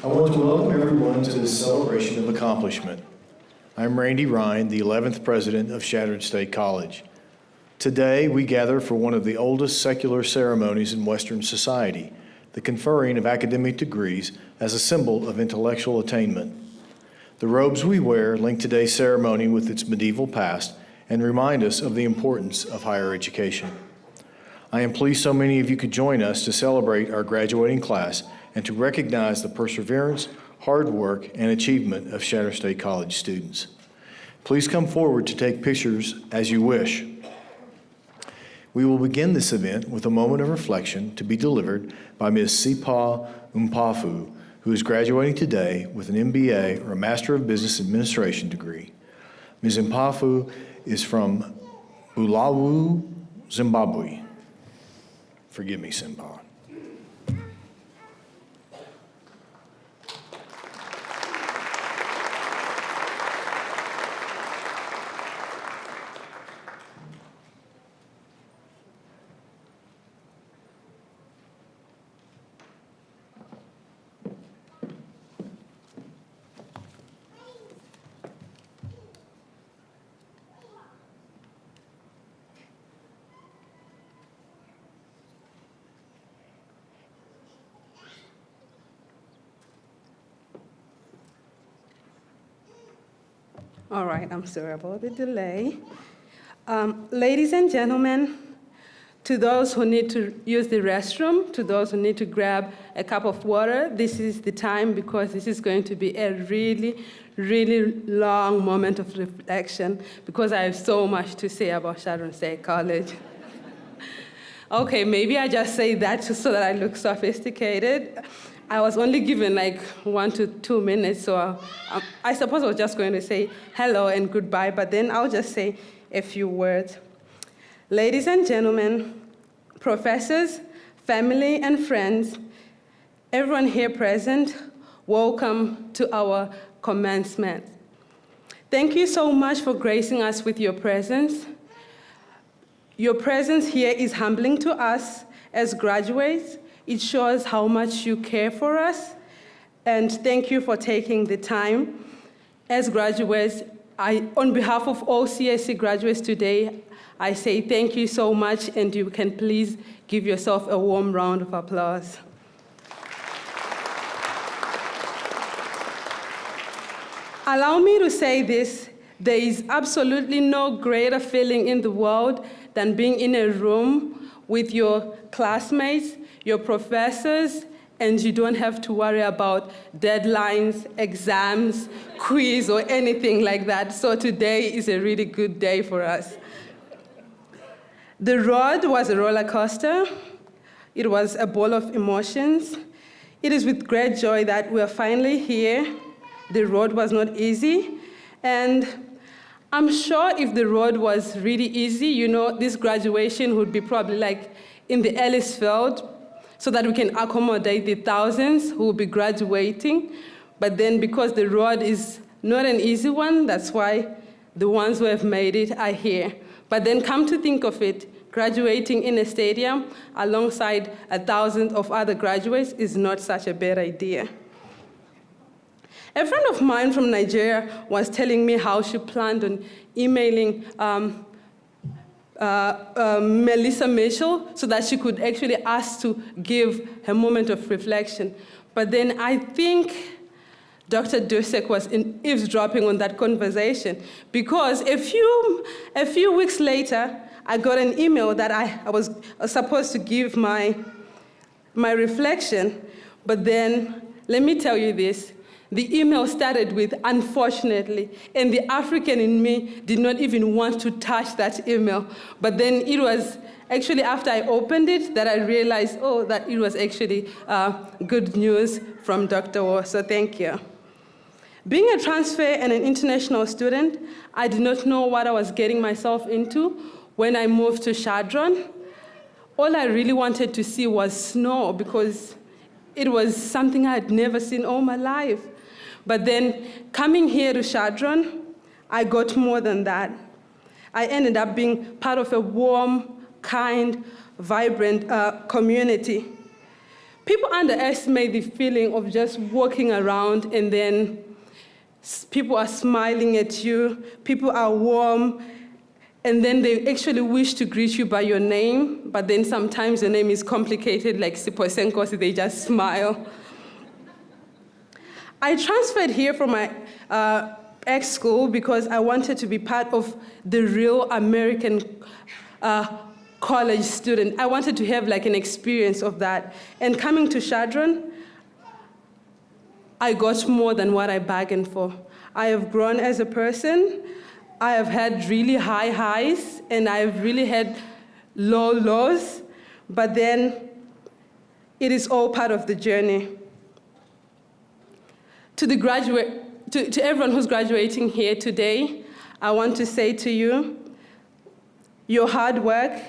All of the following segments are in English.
I want to welcome everyone to this celebration of accomplishment. I'm Randy Ryan, the 11th president of Chadron State College. Today, we gather for one of the oldest secular ceremonies in Western society, the conferring of academic degrees as a symbol of intellectual attainment. The robes we wear link today's ceremony with its medieval past and remind us of the importance of higher education. I am pleased so many of you could join us to celebrate our graduating class and to recognize the perseverance, hard work, and achievement of Chadron State College students. Please come forward to take pictures as you wish. We will begin this event with a moment of reflection to be delivered by Ms. Sipa Umpafu, who is graduating today with an MBA or a Master of Business Administration degree. Ms. Umpafu is from Bulawayo, Zimbabwe. Forgive me, Simba. All right, I'm sorry about the delay. Ladies and gentlemen, to those who need to use the restroom, to those who need to grab a cup of water, this is the time because this is going to be a really, really long moment of reflection because I have so much to say about Chadron State College. Okay, maybe I just say that just so that I look sophisticated. I was only given like 1 to 2 minutes, so I suppose I was just going to say hello and goodbye, but then I'll just say a few words. Ladies and gentlemen, professors, family, and friends, everyone here present, welcome to our commencement. Thank you so much for gracing us with your presence. Your presence here is humbling to us as graduates. It shows how much you care for us, and thank you for taking the time. As graduates, on behalf of all CSC graduates today, I say thank you so much, and you can please give yourself a warm round of applause. Allow me to say this, there is absolutely no greater feeling in the world than being in a room with your classmates, your professors, and you don't have to worry about deadlines, exams, quiz, or anything like that. So today is a really good day for us. The road was a roller coaster. It was a ball of emotions. It is with great joy that we're finally here. The road was not easy, and I'm sure if the road was really easy, this graduation would be probably like in the Ellis field, so that we can accommodate the thousands who will be graduating. But then because the road is not an easy one, that's why the ones who have made it are here. But then come to think of it, graduating in a stadium alongside 1,000 of other graduates is not such a bad idea. A friend of mine from Nigeria was telling me how she planned on emailing Melissa Mitchell so that she could actually ask to give her moment of reflection. But then I think Dr. Dusek was eavesdropping on that conversation because a few weeks later, I got an email that I was supposed to give my reflection. But then, let me tell you this. The email started with, unfortunately, and the African in me did not even want to touch that email. But then it was actually after I opened it that I realized, that it was actually good news from Dr. Wo, so thank you. Being a transfer and an international student, I did not know what I was getting myself into when I moved to Chadron. All I really wanted to see was snow because it was something I had never seen all my life. But then coming here to Chadron, I got more than that. I ended up being part of a warm, kind, vibrant community. people underestimate the feeling of just walking around and then people are smiling at you, people are warm, and then they actually wish to greet you by your name, but then sometimes your name is complicated, like Siposenkosi, they just smile. I transferred here from my ex-school because I wanted to be part of the real American college student. I wanted to have like an experience of that. And coming to Chadron, I got more than what I bargained for. I have grown as a person. I have had really high highs, and I've really had low lows, but then it is all part of the journey. To everyone who's graduating here today, I want to say to you, your hard work,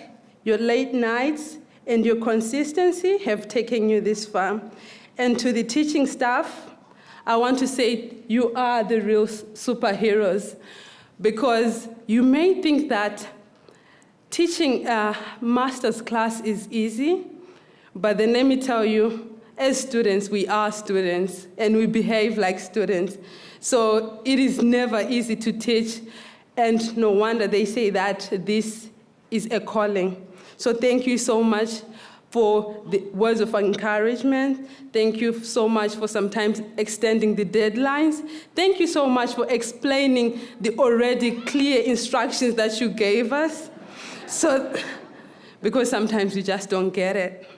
your late nights, and your consistency have taken you this far. And to the teaching staff, I want to say you are the real superheroes, because you may think that teaching a master's class is easy, but then let me tell you, as students, we are students, and we behave like students. So it is never easy to teach, and no wonder they say that this is a calling. So thank you so much for the words of encouragement. Thank you so much for sometimes extending the deadlines. Thank you so much for explaining the already clear instructions that you gave us. So, because sometimes we just don't get it.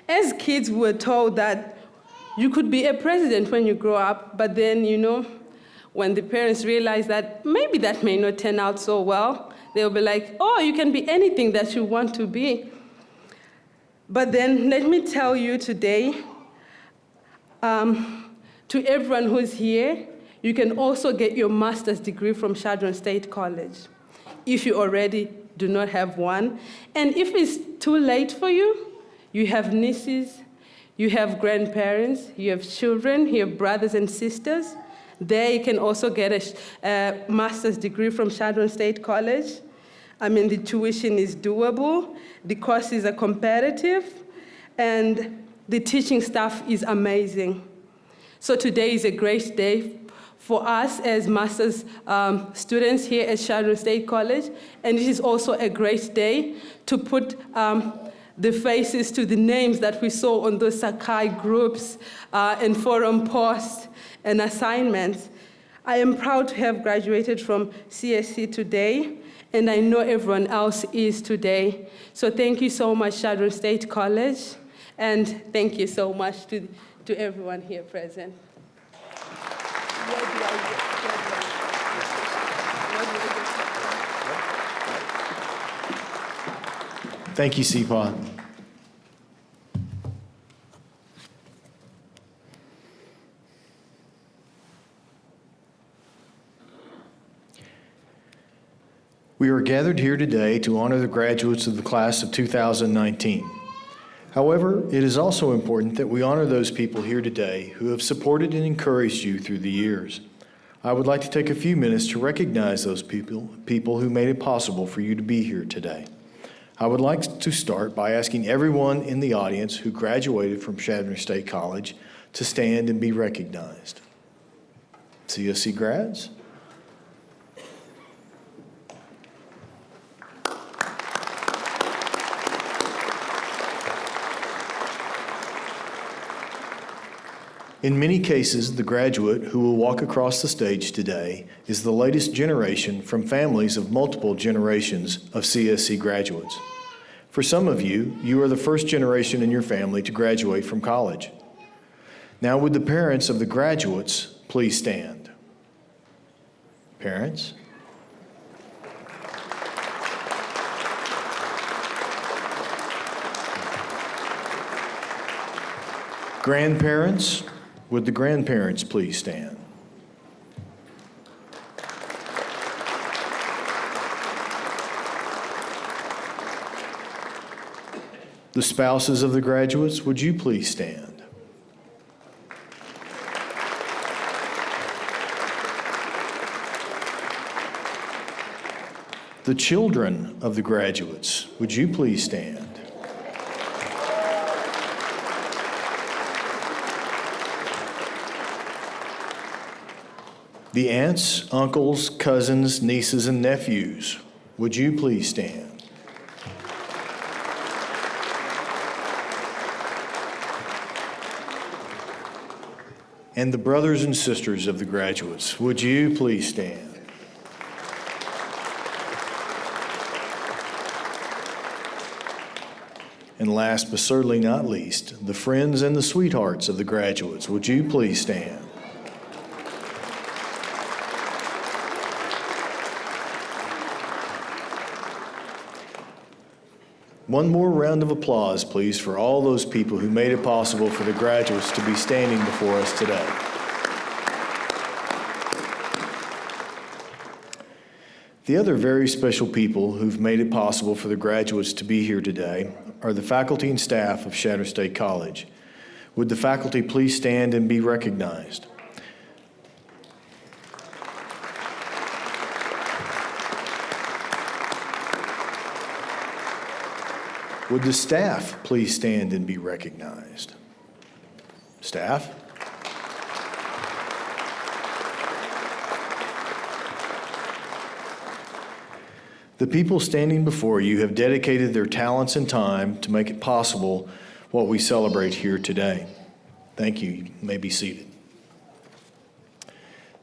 As kids, we were told that you could be a president when you grow up, but then, when the parents realize that maybe that may not turn out so well, they'll be like, oh, you can be anything that you want to be. But then let me tell you today, to everyone who's here, you can also get your master's degree from Chadron State College, if you already do not have one. And if it's too late for you, you have nieces, you have grandparents, you have children, you have brothers and sisters. There you can also get a master's degree from Chadron State College. I mean, the tuition is doable, the courses are competitive, and the teaching staff is amazing. So today is a great day for us as master's students here at Chadron State College, and it is also a great day to put the faces to the names that we saw on those Sakai groups and forum posts and assignments. I am proud to have graduated from CSC today, and I know everyone else is today. So thank you so much, Chadron State College, and thank you so much to everyone here present. Thank you, Sipa. We are gathered here today to honor the graduates of the class of 2019. However, it is also important that we honor those people here today who have supported and encouraged you through the years. I would like to take a few minutes to recognize those people who made it possible for you to be here today. I would like to start by asking everyone in the audience who graduated from Chadron State College to stand and be recognized. CSC grads. In many cases, the graduate who will walk across the stage today is the latest generation from families of multiple generations of CSC graduates. For some of you, you are the first generation in your family to graduate from college. Now, would the parents of the graduates please stand? Parents? Grandparents? Would the grandparents please stand? The spouses of the graduates, would you please stand? The children of the graduates, would you please stand? The aunts, uncles, cousins, nieces, and nephews, would you please stand? And the brothers and sisters of the graduates, would you please stand? And last but certainly not least, the friends and the sweethearts of the graduates, would you please stand? One more round of applause, please, for all those people who made it possible for the graduates to be standing before us today. The other very special people who've made it possible for the graduates to be here today are the faculty and staff of Chadron State College. Would the faculty please stand and be recognized? Would the staff please stand and be recognized? Staff? The people standing before you have dedicated their talents and time to make it possible what we celebrate here today. Thank you. You may be seated.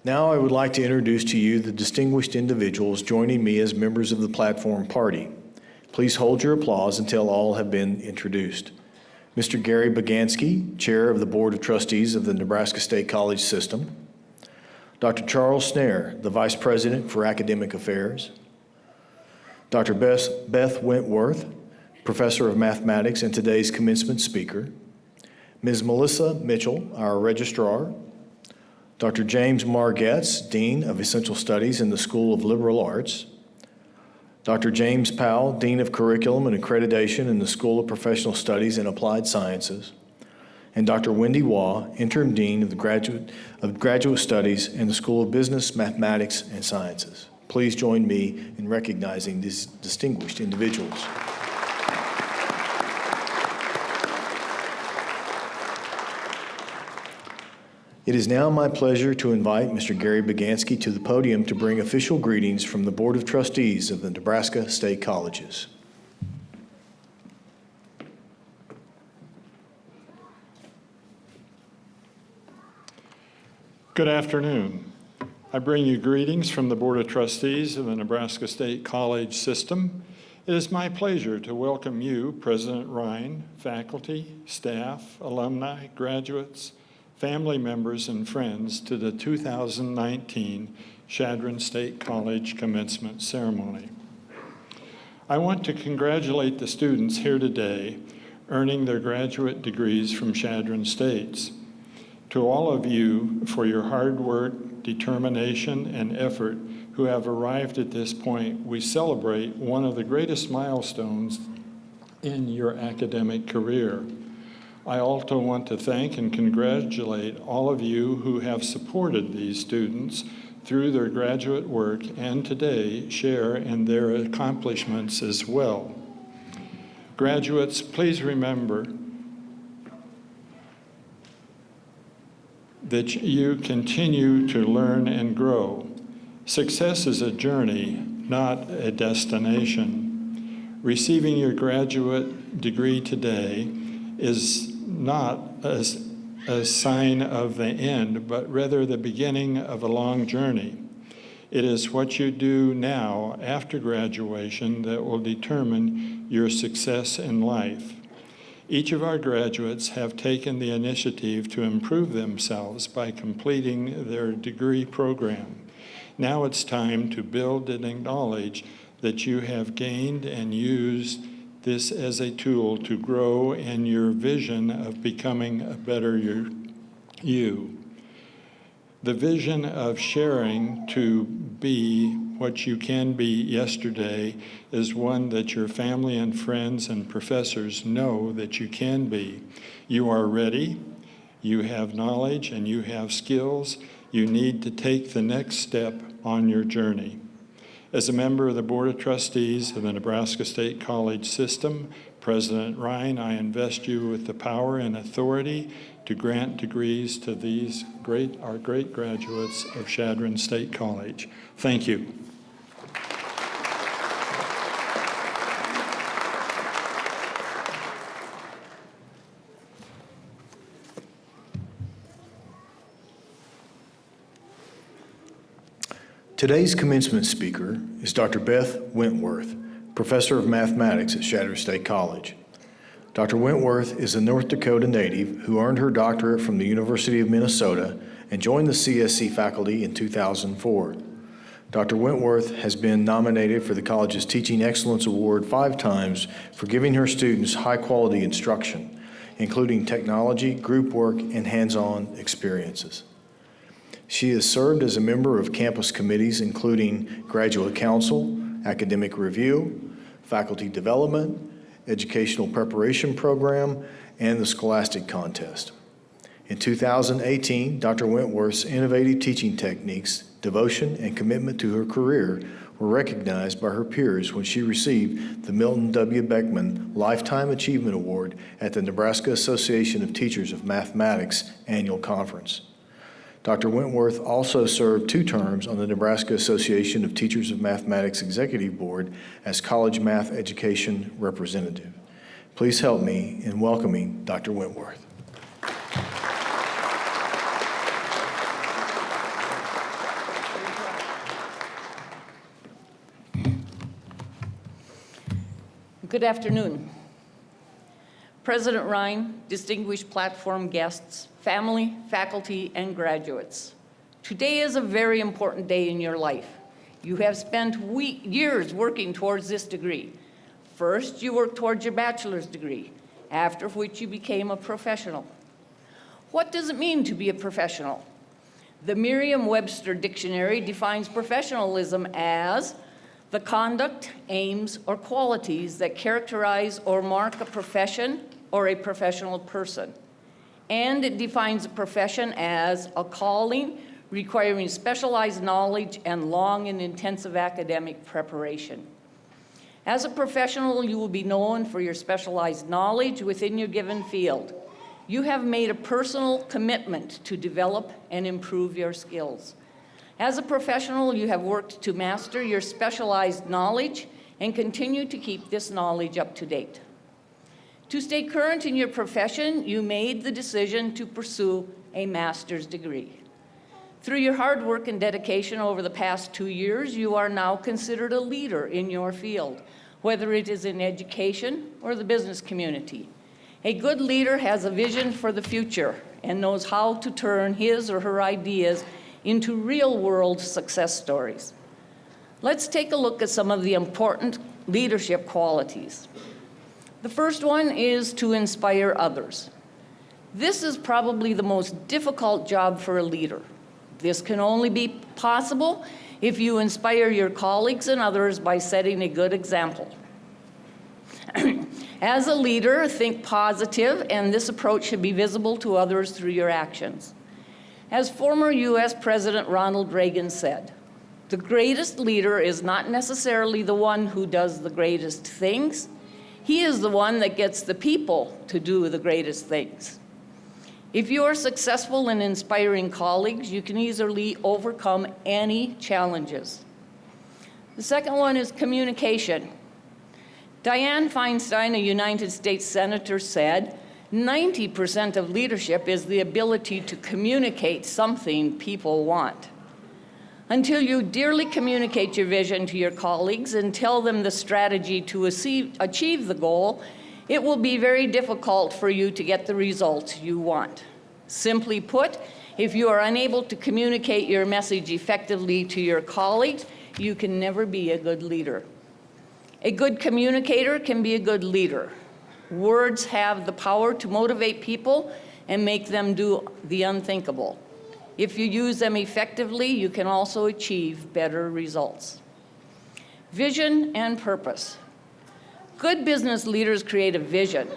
Now I would like to introduce to you the distinguished individuals joining me as members of the platform party. Please hold your applause until all have been introduced. Mr. Gary Bagansky, Chair of the Board of Trustees of the Nebraska State College System. Dr. Charles Snare, the Vice President for Academic Affairs. Dr. Beth Wentworth, Professor of Mathematics and today's commencement speaker. Ms. Melissa Mitchell, our Registrar. Dr. James Margetts, Dean of Essential Studies in the School of Liberal Arts. Dr. James Powell, Dean of Curriculum and Accreditation in the School of Professional Studies and Applied Sciences, and Dr. Wendy Waugh, Interim Dean of Graduate Studies in the School of Business, Mathematics, and Sciences. Please join me in recognizing these distinguished individuals. It is now my pleasure to invite Mr. Gary Bagansky to the podium to bring official greetings from the Board of Trustees of the Nebraska State Colleges. Good afternoon. I bring you greetings from the Board of Trustees of the Nebraska State College System. It is my pleasure to welcome you, President Ryan, faculty, staff, alumni, graduates, family members, and friends to the 2019 Chadron State College Commencement Ceremony. I want to congratulate the students here today earning their graduate degrees from Chadron States. To all of you for your hard work, determination, and effort who have arrived at this point, we celebrate one of the greatest milestones in your academic career. I also want to thank and congratulate all of you who have supported these students through their graduate work and today share in their accomplishments as well. Graduates, please remember that you continue to learn and grow. Success is a journey, not a destination. Receiving your graduate degree today is not a sign of the end, but rather the beginning of a long journey. It is what you do now after graduation that will determine your success in life. Each of our graduates have taken the initiative to improve themselves by completing their degree program. Now it's time to build and acknowledge that you have gained and used this as a tool to grow in your vision of becoming a better you. The vision of sharing to be what you can be yesterday is one that your family and friends and professors know that you can be. You are ready, you have knowledge, and you have skills. You need to take the next step on your journey. As a member of the Board of Trustees of the Nebraska State College system, President Ryan, I invest you with the power and authority to grant degrees to our great graduates of Chadron State College. Thank you. Today's commencement speaker is Dr. Beth Wentworth, Professor of Mathematics at Chadron State College. Dr. Wentworth is a North Dakota native who earned her doctorate from the University of Minnesota and joined the CSC faculty in 2004. Dr. Wentworth has been nominated for the college's Teaching Excellence Award 5 times for giving her students high-quality instruction, including technology, group work, and hands-on experiences. She has served as a member of campus committees including Graduate Council, Academic Review, Faculty Development, Educational Preparation Program, and the Scholastic Contest. In 2018, Dr. Wentworth's innovative teaching techniques, devotion, and commitment to her career were recognized by her peers when she received the Milton W. Beckman Lifetime Achievement Award at the Nebraska Association of Teachers of Mathematics Annual Conference. Dr. Wentworth also served 2 terms on the Nebraska Association of Teachers of Mathematics Executive Board as College Math Education Representative. Please help me in welcoming Dr. Wentworth. Good afternoon. President Ryan, distinguished platform guests, family, faculty, and graduates. Today is a very important day in your life. You have spent years working towards this degree. First, you worked towards your bachelor's degree, after which you became a professional. What does it mean to be a professional? The Merriam-Webster Dictionary defines professionalism as the conduct, aims, or qualities that characterize or mark a profession or a professional person. And it defines a profession as a calling requiring specialized knowledge and long and intensive academic preparation. As a professional, you will be known for your specialized knowledge within your given field. You have made a personal commitment to develop and improve your skills. As a professional, you have worked to master your specialized knowledge and continue to keep this knowledge up to date. To stay current in your profession, you made the decision to pursue a master's degree. Through your hard work and dedication over the past 2 years, you are now considered a leader in your field, whether it is in education or the business community. A good leader has a vision for the future and knows how to turn his or her ideas into real-world success stories. Let's take a look at some of the important leadership qualities. The first one is to inspire others. This is probably the most difficult job for a leader. This can only be possible if you inspire your colleagues and others by setting a good example. As a leader, think positive, and this approach should be visible to others through your actions. As former U.S. President Ronald Reagan said, the greatest leader is not necessarily the one who does the greatest things. He is the one that gets the people to do the greatest things. If you are successful in inspiring colleagues, you can easily overcome any challenges. The second one is communication. Dianne Feinstein, a United States Senator, said, 90% of leadership is the ability to communicate something people want. Until you dearly communicate your vision to your colleagues and tell them the strategy to achieve the goal, it will be very difficult for you to get the results you want. Simply put, if you are unable to communicate your message effectively to your colleagues, you can never be a good leader. A good communicator can be a good leader. Words have the power to motivate people and make them do the unthinkable. If you use them effectively, you can also achieve better results. Vision and purpose. Good business leaders create a vision,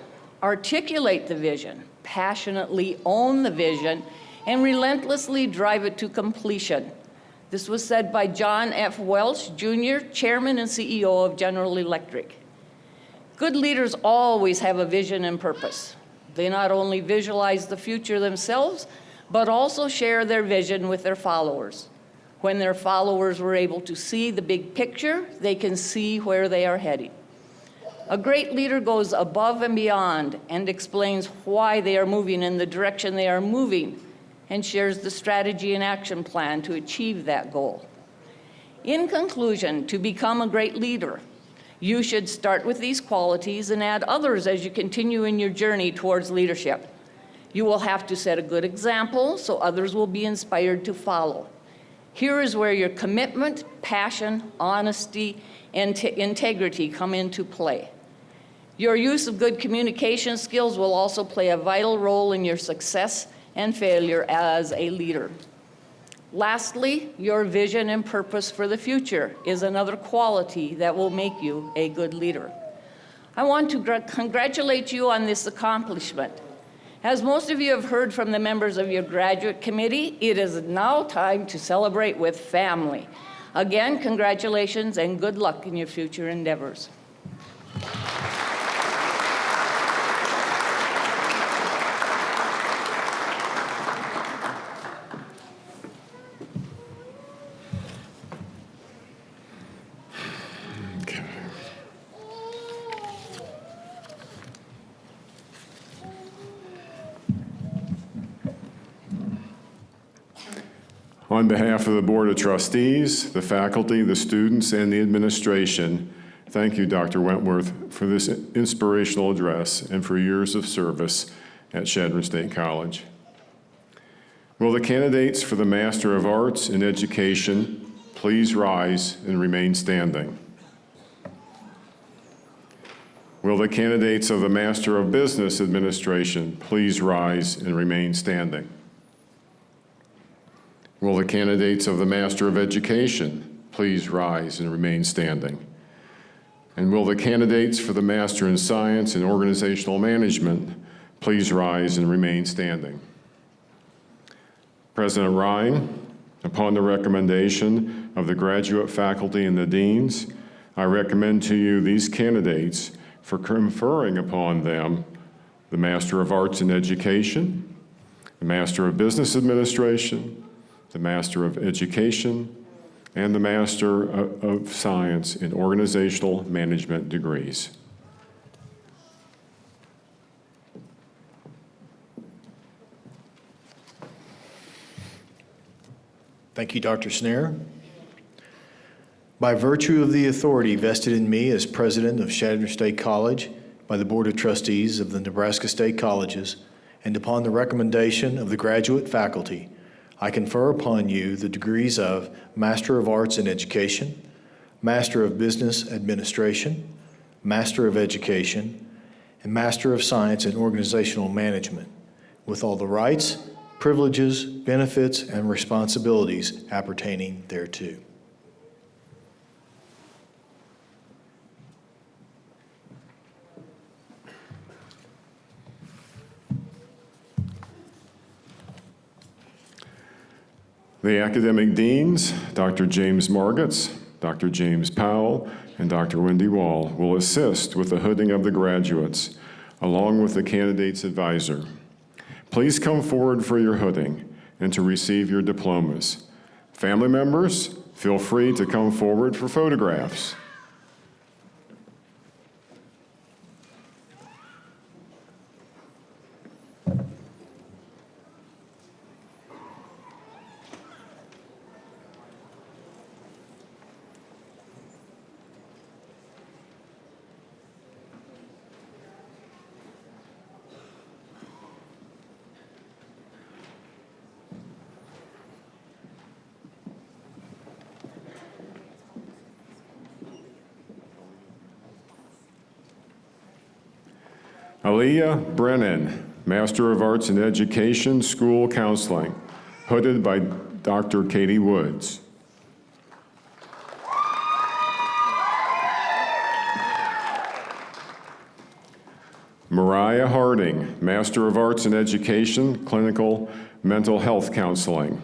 articulate the vision, passionately own the vision, and relentlessly drive it to completion. This was said by John F. Welch, Jr., Chairman and CEO of General Electric. Good leaders always have a vision and purpose. They not only visualize the future themselves, but also share their vision with their followers. When their followers were able to see the big picture, they can see where they are heading. A great leader goes above and beyond and explains why they are moving in the direction they are moving, and shares the strategy and action plan to achieve that goal. In conclusion, to become a great leader, you should start with these qualities and add others as you continue in your journey towards leadership. You will have to set a good example so others will be inspired to follow. Here is where your commitment, passion, honesty, and integrity come into play. Your use of good communication skills will also play a vital role in your success and failure as a leader. Lastly, your vision and purpose for the future is another quality that will make you a good leader. I want to congratulate you on this accomplishment. As most of you have heard from the members of your graduate committee, it is now time to celebrate with family. Again, congratulations and good luck in your future endeavors. On behalf of the Board of Trustees, the faculty, the students, and the administration, thank you, Dr. Wentworth, for this inspirational address and for years of service at Chadron State College. Will the candidates for the Master of Arts in Education please rise and remain standing? Will the candidates of the Master of Business Administration please rise and remain standing? Will the candidates of the Master of Education please rise and remain standing? And will the candidates for the Master in Science and Organizational Management please rise and remain standing? President Ryan, upon the recommendation of the graduate faculty and the deans, I recommend to you these candidates for conferring upon them the Master of Arts in Education, the Master of Business Administration, the Master of Education, and the Master of Science in Organizational Management degrees. Thank you, Dr. Snare. By virtue of the authority vested in me as president of Chadron State College by the Board of Trustees of the Nebraska State Colleges, and upon the recommendation of the graduate faculty, I confer upon you the degrees of Master of Arts in Education, Master of Business Administration, Master of Education, and Master of Science in Organizational Management, with all the rights, privileges, benefits, and responsibilities appertaining thereto. The academic deans, Dr. James Margetts, Dr. James Powell, and Dr. Wendy Wall, will assist with the hooding of the graduates, along with the candidate's advisor. Please come forward for your hooding and to receive your diplomas. Family members, feel free to come forward for photographs. Aaliyah Brennan, Master of Arts in Education, School Counseling, hooded by Dr. Katie Woods. Mariah Harding, Master of Arts in Education, Clinical Mental Health Counseling.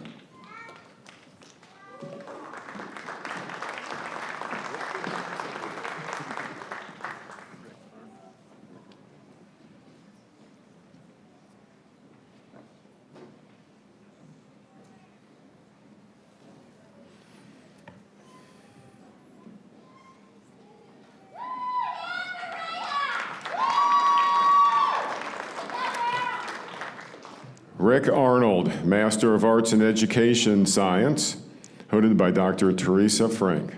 Rick Arnold, Master of Arts in Education Science, hooded by Dr. Teresa Frank.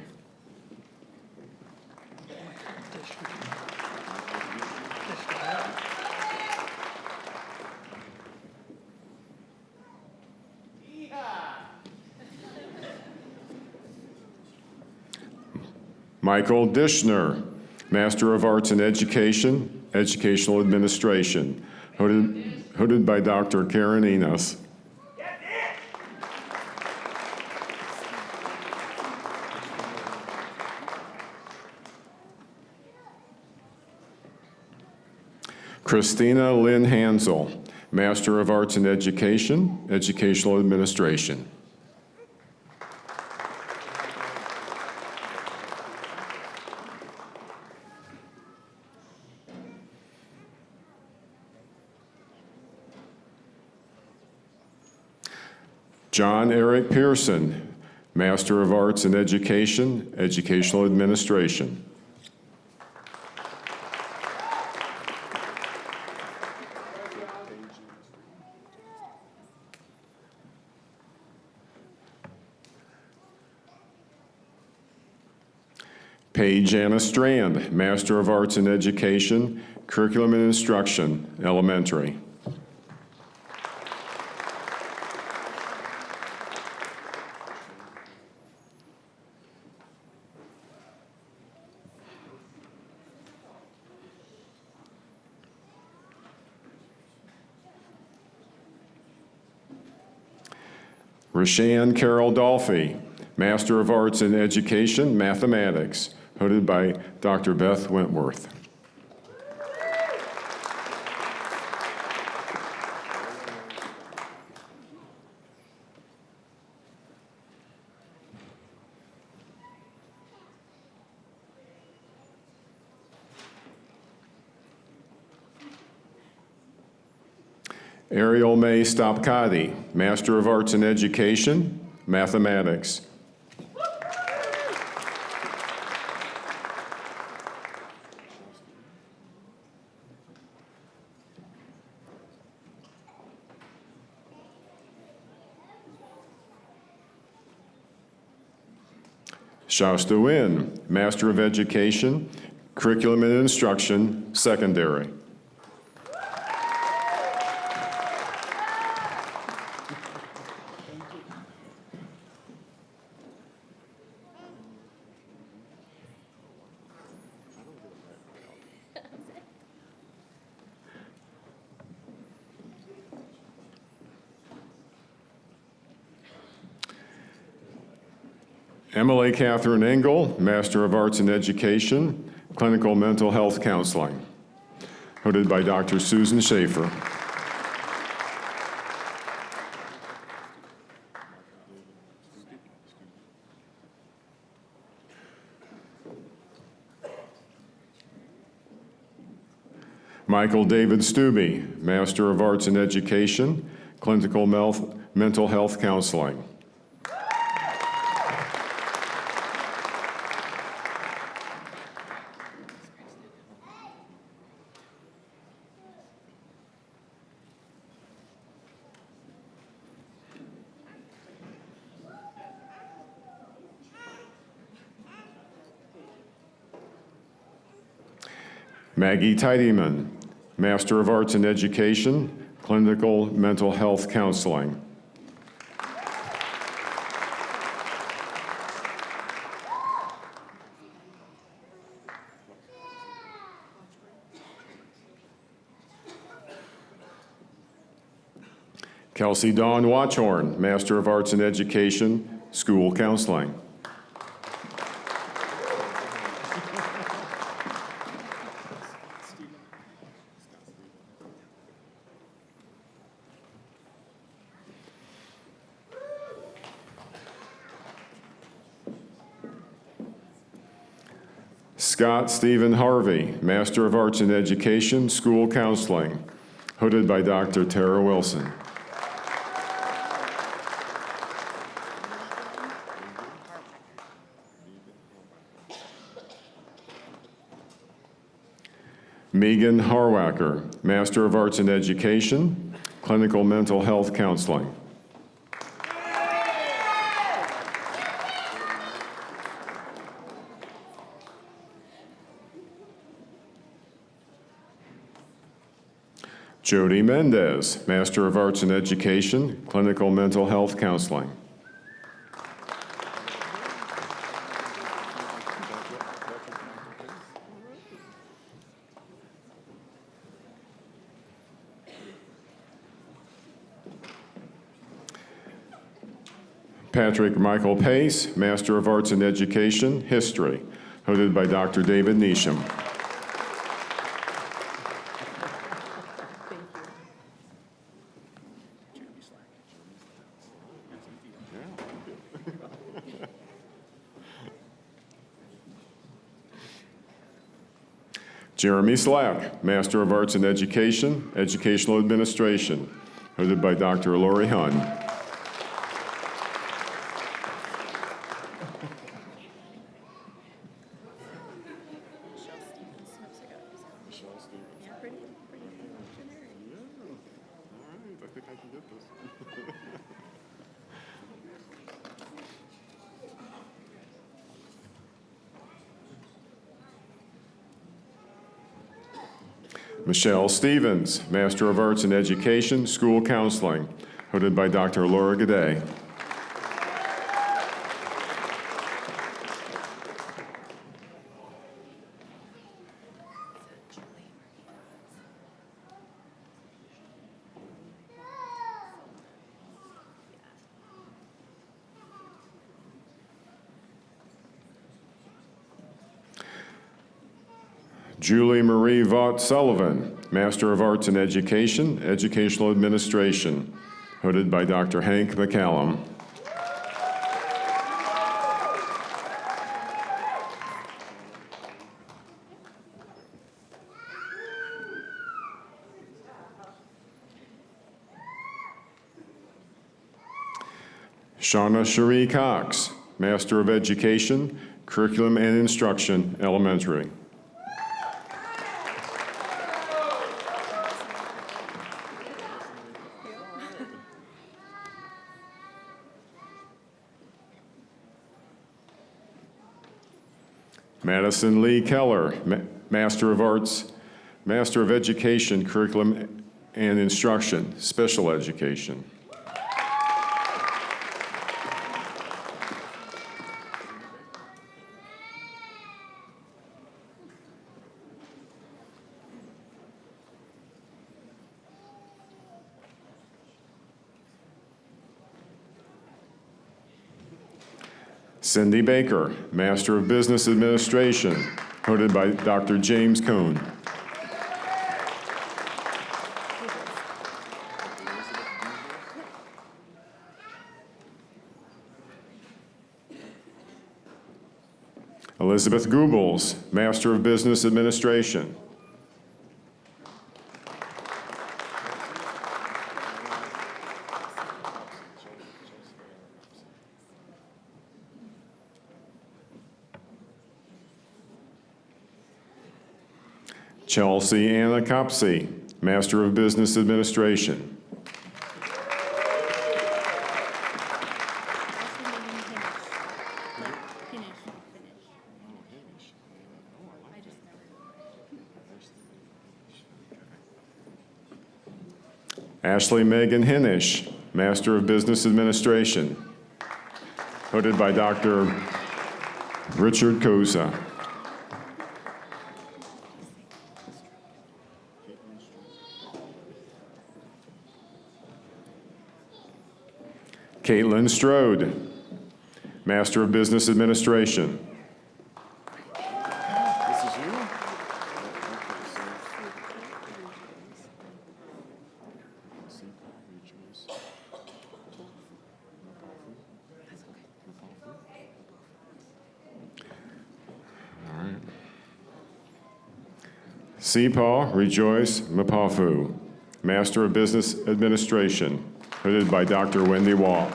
Michael Dishner, Master of Arts in Education, Educational Administration, hooded by Dr. Karen Enos. Christina Lynn Hansel, Master of Arts in Education, Educational Administration. John Eric Pearson, Master of Arts in Education, Educational Administration. Paige Anna Strand, Master of Arts in Education, Curriculum and Instruction, Elementary. Rashan Carol Dolphy, Master of Arts in Education, Mathematics, hooded by Dr. Beth Wentworth. Ariel May Stopkadi, Master of Arts in Education, Mathematics. Shasta Wynn, Master of Education, Curriculum and Instruction, Secondary. Emily Catherine Engel, Master of Arts in Education, Clinical Mental Health Counseling, hooded by Dr. Susan Schaefer. Michael David Stubbe, Master of Arts in Education, Clinical Mental Health Counseling. Maggie Tidyman, Master of Arts in Education, Clinical Mental Health Counseling. Kelsey Dawn Watchhorn, Master of Arts in Education, School Counseling. Scott Stephen Harvey, Master of Arts in Education, School Counseling, hooded by Dr. Tara Wilson. Megan Harwacker, Master of Arts in Education, Clinical Mental Health Counseling. Jody Mendez, Master of Arts in Education, Clinical Mental Health Counseling. Patrick Michael Pace, Master of Arts in Education, History, hooded by Dr. David Neesham. Jeremy Slack, Master of Arts in Education, Educational Administration, hooded by Dr. Lori Hunn. Michelle Stevens, Master of Arts in Education, School Counseling, hooded by Dr. Laura Gaudet. Julie Marie Vaught Sullivan, Master of Arts in Education, Educational Administration, hooded by Dr. Hank McCallum. Shauna Cherie Cox, Master of Education, Curriculum and Instruction, Elementary. Madison Lee Keller, Master of Arts, Master of Education, Curriculum and Instruction, Special Education. Cindy Baker, Master of Business Administration, hooded by Dr. James Cohn. Elizabeth Goebbels, Master of Business Administration. Chelsea Anna Copsey, Master of Business Administration. Ashley Megan Hinish, Master of Business Administration, hooded by Dr. Richard Koza. Caitlin Strode, Master of Business Administration. This is you? All right. Seepaw Rejoice Mapafu, Master of Business Administration, hooded by Dr. Wendy Wall.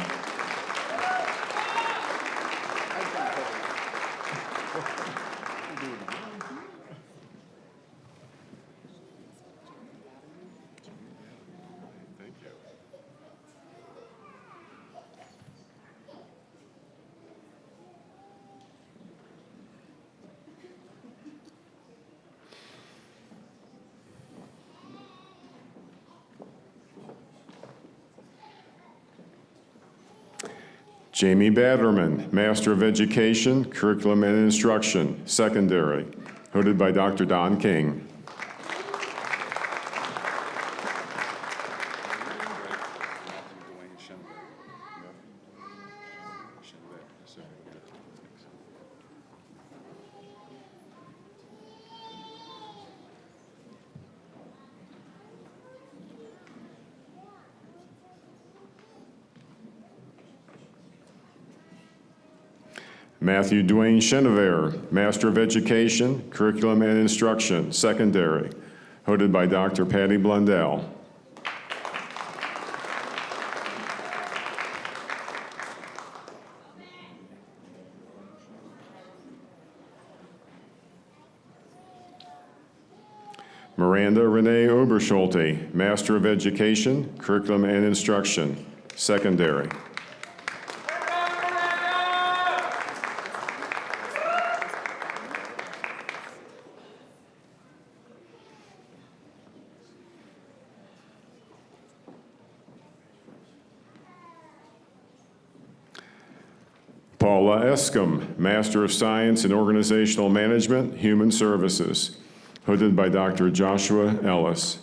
Thank you. Jamie Batterman, Master of Education, Curriculum and Instruction, Secondary, hooded by Dr. Don King. Matthew Dwayne Chenevert, Master of Education, Curriculum and Instruction, Secondary, hooded by Dr. Patty Blundell. Miranda Renee Oberschulte, Master of Education, Curriculum and Instruction, Secondary. Paula Escom, Master of Science in Organizational Management, Human Services, hooded by Dr. Joshua Ellis.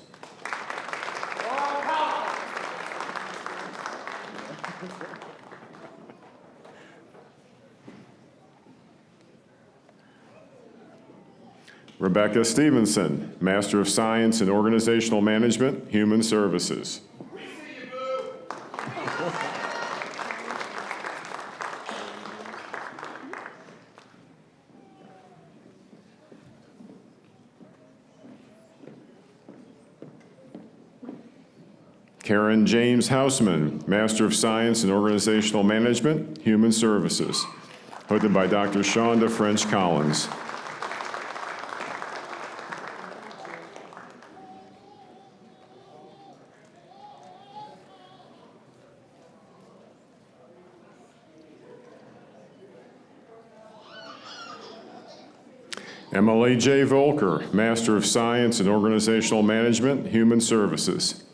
Rebecca Stevenson, Master of Science in Organizational Management, Human Services. Karen James Hausman, Master of Science in Organizational Management, Human Services, hooded by Dr. Shonda French Collins. Emily J. Volker, Master of Science in Organizational Management, Human Services.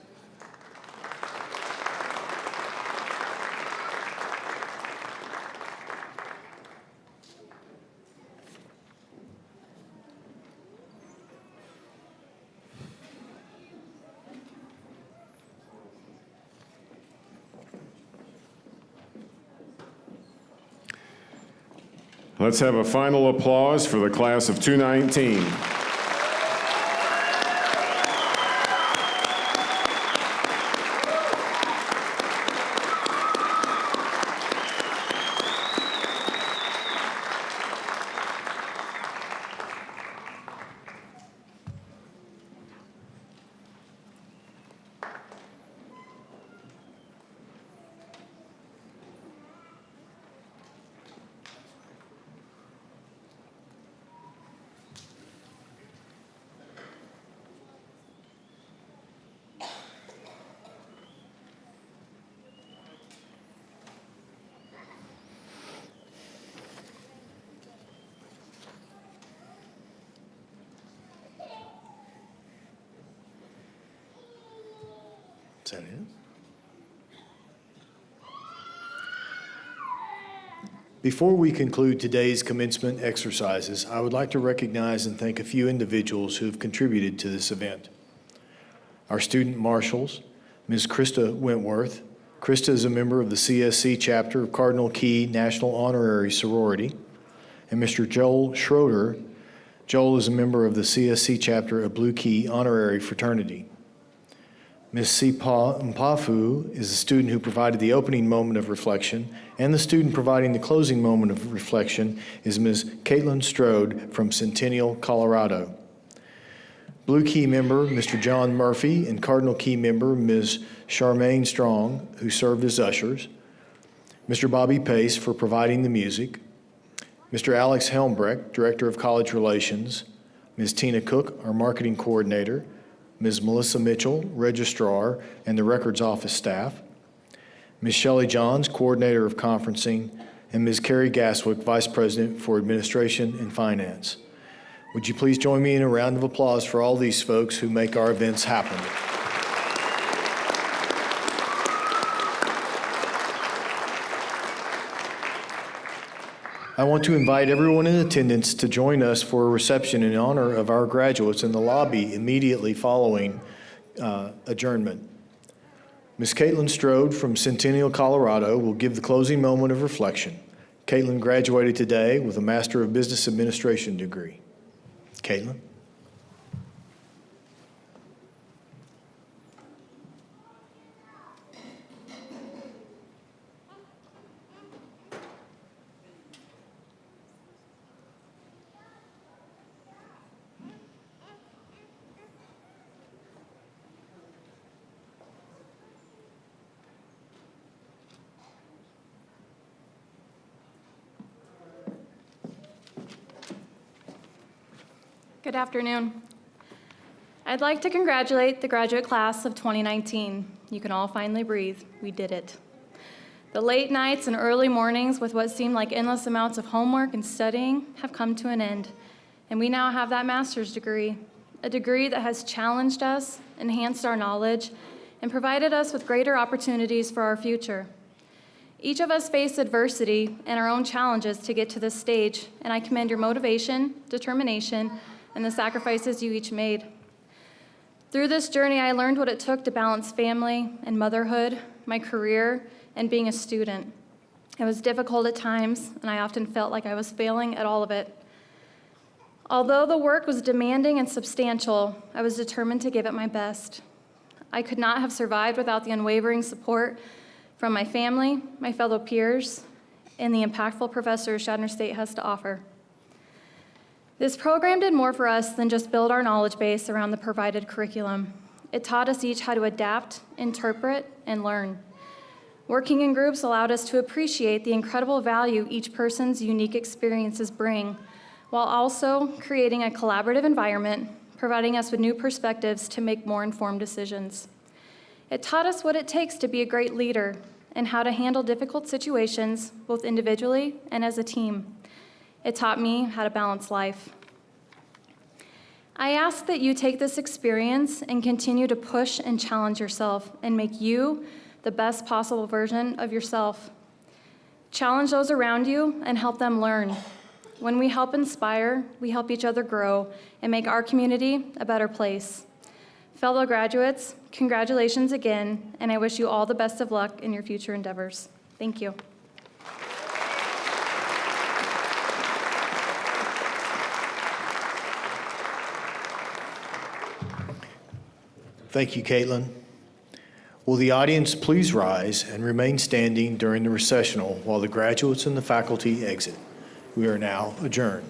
Let's have a final applause for the class of 2019. Is that it? Before we conclude today's commencement exercises, I would like to recognize and thank a few individuals who have contributed to this event. Our student marshals, Ms. Krista Wentworth. Krista is a member of the CSC chapter of Cardinal Key National Honorary Sorority. And Mr. Joel Schroeder. Joel is a member of the CSC chapter of Blue Key Honorary Fraternity. Ms. Sipa Mpafu is the student who provided the opening moment of reflection, and the student providing the closing moment of reflection is Ms. Caitlin Strode from Centennial, Colorado. Blue Key member, Mr. John Murphy, and Cardinal Key member, Ms. Charmaine Strong, who served as ushers. Mr. Bobby Pace for providing the music. Mr. Alex Helmbrecht, Director of College Relations. Ms. Tina Cook, our Marketing Coordinator. Ms. Melissa Mitchell, Registrar, and the Records Office staff, Ms. Shelley Johns, Coordinator of Conferencing, and Ms. Carrie Gaswick, Vice President for Administration and Finance. Would you please join me in a round of applause for all these folks who make our events happen? I want to invite everyone in attendance to join us for a reception in honor of our graduates in the lobby immediately following adjournment. Ms. Caitlin Strode from Centennial, Colorado will give the closing moment of reflection. Caitlin graduated today with a Master of Business Administration degree. Caitlin. Good afternoon. I'd like to congratulate the graduate class of 2019. You can all finally breathe. We did it. The late nights and early mornings with what seemed like endless amounts of homework and studying have come to an end, and we now have that master's degree, a degree that has challenged us, enhanced our knowledge, and provided us with greater opportunities for our future. Each of us face adversity and our own challenges to get to this stage, and I commend your motivation, determination, and the sacrifices you each made. Through this journey, I learned what it took to balance family and motherhood, my career, and being a student. It was difficult at times, and I often felt like I was failing at all of it. Although the work was demanding and substantial, I was determined to give it my best. I could not have survived without the unwavering support from my family, my fellow peers, and the impactful professors Chadron State has to offer. This program did more for us than just build our knowledge base around the provided curriculum. It taught us each how to adapt, interpret, and learn. Working in groups allowed us to appreciate the incredible value each person's unique experiences bring, while also creating a collaborative environment, providing us with new perspectives to make more informed decisions. It taught us what it takes to be a great leader and how to handle difficult situations, both individually and as a team. It taught me how to balance life. I ask that you take this experience and continue to push and challenge yourself and make you the best possible version of yourself. Challenge those around you and help them learn. When we help inspire, we help each other grow and make our community a better place. Fellow graduates, congratulations again, and I wish you all the best of luck in your future endeavors. Thank you. Thank you, Caitlin. Will the audience please rise and remain standing during the recessional while the graduates and the faculty exit? We are now adjourned.